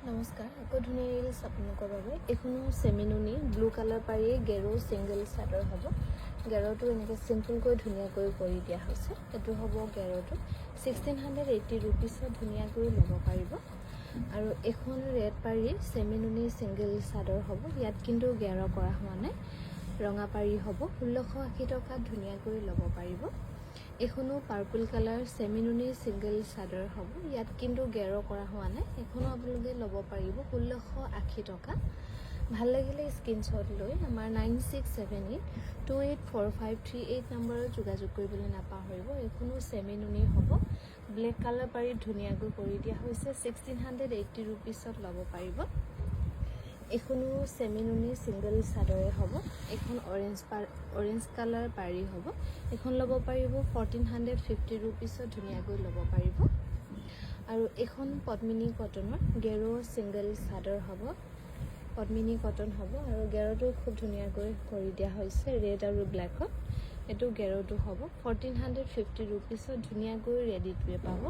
নমস্কাৰ আকৌ ধুনীয়া ৰিলছ আপোনালোকৰ বাবে এইখনো চেমিনুনি ব্লু কালাৰ পাৰি গেৰো ছিংগল চাদৰ হ'ব গেৰটো এনেকৈ চিম্পলকৈ ধুনীয়াকৈ কৰি দিয়া হৈছে এইটো হ'ব গেৰটো 1680 ৰুপিছত ধুনীয়াকৈ ল'ব পাৰিব আৰু এখন ৰেড পাৰি চেমিনুনি ছিংগল চাদৰ হ'ব ইয়াত কিন্তু গেৰ কৰা হোৱা নাই ৰঙা পাৰি হ'ব 1680 টকাত ধুনীয়াকৈ ল'ব পাৰিব এখনো পাৰ্পল কালাৰ চেমিনুনি ছিংগল চাদৰ হ'ব ইয়াত কিন্তু গেৰ কৰা হোৱা নাই এখনো আপোনালোকে ল'ব পাৰিব 1680 টকা ভাল লাগিলে স্ক্ৰীনশ্বট লৈ আমাৰ 9678284538 নম্বৰত যোগাযোগ কৰিবলৈ নাপাহৰিব এখনো চেমিনুনি হ'ব ব্লেক কালাৰ পাৰি ধুনীয়াকৈ কৰি দিয়া হৈছে 1680 ৰুপিছত ল'ব পাৰিব এখনো চেমিনুনি ছিংগল চাদৰে হ'ব এখন অৰেঞ্জ কালাৰ পাৰি হ'ব এখন ল'ব পাৰিব 1450 ৰুপিছত ধুনীয়াকৈ ল'ব পাৰিব আৰু এখন পদ্মিনী কটনৰ গেৰো ছিংগল চাদৰ হ'ব পদ্মিনী কটন হ'ব আৰু গেৰটো খুব ধুনীয়াকৈ কৰি দিয়া হৈছে ৰেড আৰু ব্লেকত এইটো গেৰটো হ'ব 1450 ৰুপিছত ধুনীয়াকৈ ৰেডি টুৱে পাব